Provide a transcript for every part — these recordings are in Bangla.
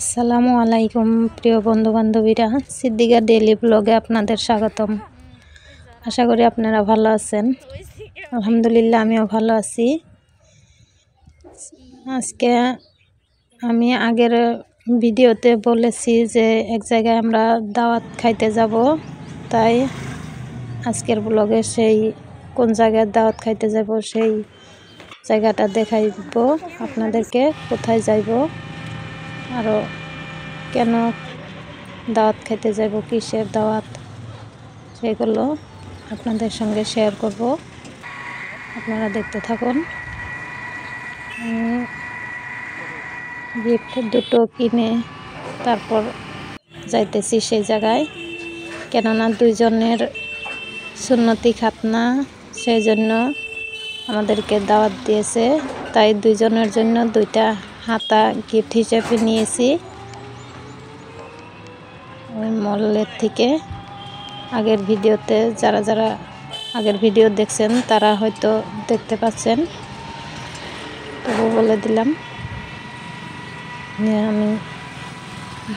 আসসালামু আলাইকুম প্রিয় বন্ধু বান্ধবীরা, সিদ্দিকা ডেইলি ব্লগে আপনাদের স্বাগতম। আশা করি আপনারা ভালো আছেন। আলহামদুলিল্লাহ, আমিও ভালো আছি। আজকে আমি আগের ভিডিওতে বলেছি যে এক জায়গায় আমরা দাওয়াত খাইতে যাব, তাই আজকের ব্লগে সেই কোন জায়গায় দাওয়াত খাইতে যাব সেই জায়গাটা দেখাইব আপনাদেরকে, কোথায় যাইব, আরও কেন দাওয়াত খেতে যাব, কিসের দাওয়াত, সেগুলো আপনাদের সঙ্গে শেয়ার করব। আপনারা দেখতে থাকুন। গিফট দুটো কিনে তারপর যাইতেছি সেই জায়গায়, কেননা দুইজনের সুন্নতি খাতনা, সেই জন্য আমাদেরকে দাওয়াত দিয়েছে, তাই দুইজনের জন্য দুইটা হাতা গিফট হিসেবে নিয়েছি ওই মলের থেকে। আগের ভিডিওতে যারা আগের ভিডিও দেখছেন তারা হয়তো দেখতে পাচ্ছেন, তবু বলে দিলাম। আমি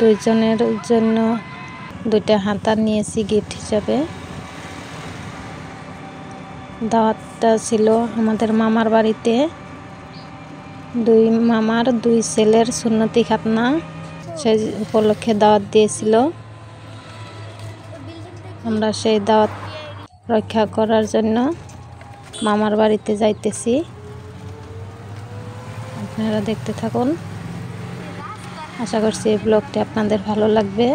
দুইজনের জন্য দুইটা হাতা নিয়েছি গিফট হিসাবে। দাওয়াতটা ছিল আমাদের মামার বাড়িতে, দুই মামার দুই ছেলের সুন্নতি খাতনা, সেই উপলক্ষে দাওয়াত দিয়েছিল। আমরা সেই দাওয়াত রক্ষা করার জন্য মামার বাড়িতে যাইতেছি। আপনারা দেখতে থাকুন। আশা করছি এই ব্লগটি আপনাদের ভালো লাগবে,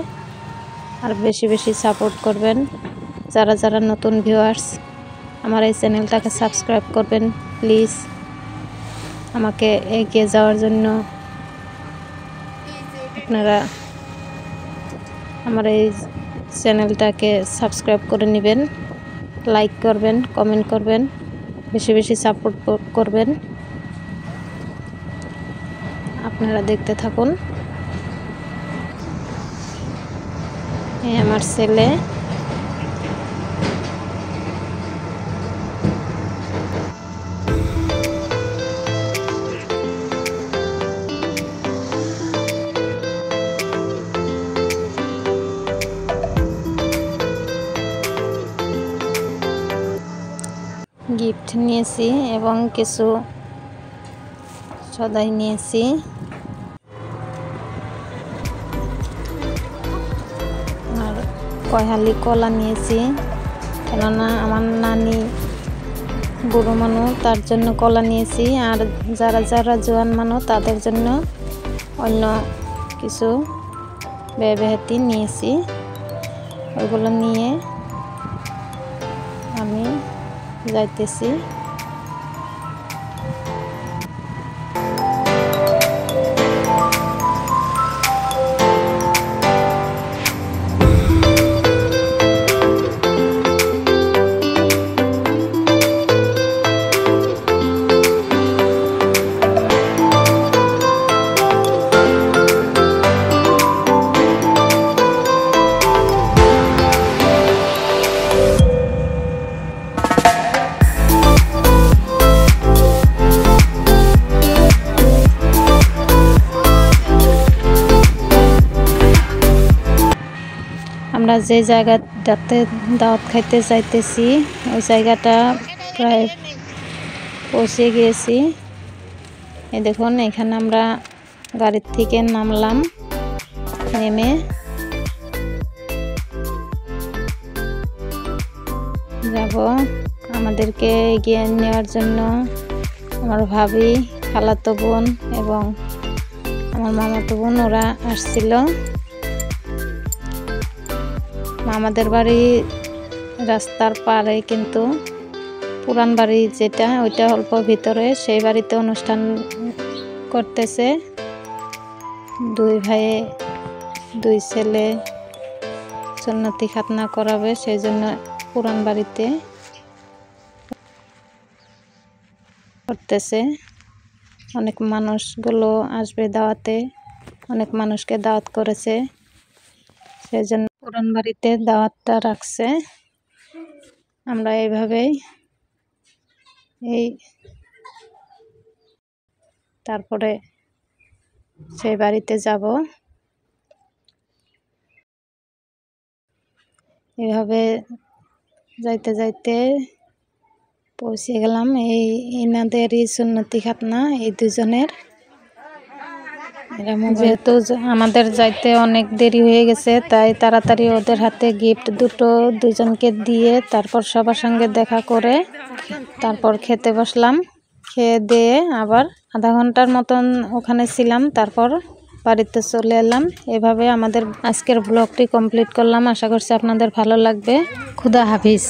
আর বেশি বেশি সাপোর্ট করবেন। যারা নতুন ভিউয়ার্স, আমার এই চ্যানেলটাকে সাবস্ক্রাইব করবেন প্লিজ। আমাকে এগিয়ে যাওয়ার জন্য আপনারা আমার এই চ্যানেলটাকে সাবস্ক্রাইব করে নেবেন, লাইক করবেন, কমেন্ট করবেন, বেশি বেশি সাপোর্ট করবেন। আপনারা দেখতে থাকুন। এই আমার ছেলে, গিফট নিয়েছি এবং কিছু সদাই নিয়েছি। আর কয়হালি কলা নিয়েছি, কেননা আমার নানি বুড়ো মানুষ, তার জন্য কলা নিয়েছি। আর যারা জোয়ান মানুষ তাদের জন্য অন্য কিছু বেহাতি নিয়েছি। ওইগুলো নিয়ে আমি যাইতেছি। আমরা যে জায়গাটাতে দাওয়াত খাইতে যাইতেছি ওই জায়গাটা প্রায় পৌঁছে গিয়েছি। এই দেখুন, এখানে আমরা গাড়ির থেকে নামলাম, নেমে যাব। আমাদেরকে এগিয়ে নেওয়ার জন্য আমার ভাবি, খালাতো বোন এবং আমার মামাতো বোন ওরা আসছিল। আমাদের বাড়ি রাস্তার পাড়ে, কিন্তু পুরান বাড়ি যেটা, ওইটা অল্প ভিতরে, সেই বাড়িতে অনুষ্ঠান করতেছে। দুই ভাইয়ে দুই ছেলে সুন্নতি খাতনা করাবে, সেই জন্য পুরান বাড়িতে করতেছে। অনেক মানুষগুলো আসবে দাওয়াতে, অনেক মানুষকে দাওয়াত করেছে, সেই জন্য পুরান বাড়িতে দাওয়াতটা রাখছে। আমরা এইভাবেই তারপরে সেই বাড়িতে যাব। এভাবে যাইতে যাইতে পৌঁছে গেলাম এই ইনাদেরই সুন্নতি খাতনা এই দুজনের। যেহেতু আমাদের যাইতে অনেক দেরি হয়ে গেছে তাই তাড়াতাড়ি ওদের হাতে গিফট দুজনকে দিয়ে তারপর সবার সঙ্গে দেখা করে তারপর খেতে বসলাম। খেয়ে দিয়ে আবার আধা ঘন্টার মতন ওখানে ছিলাম, তারপর বাড়িতে চলে এলাম। এভাবে আমাদের আজকের ব্লগটি কমপ্লিট করলাম। আশা করছি আপনাদের ভালো লাগবে। খুদা হাফিজ।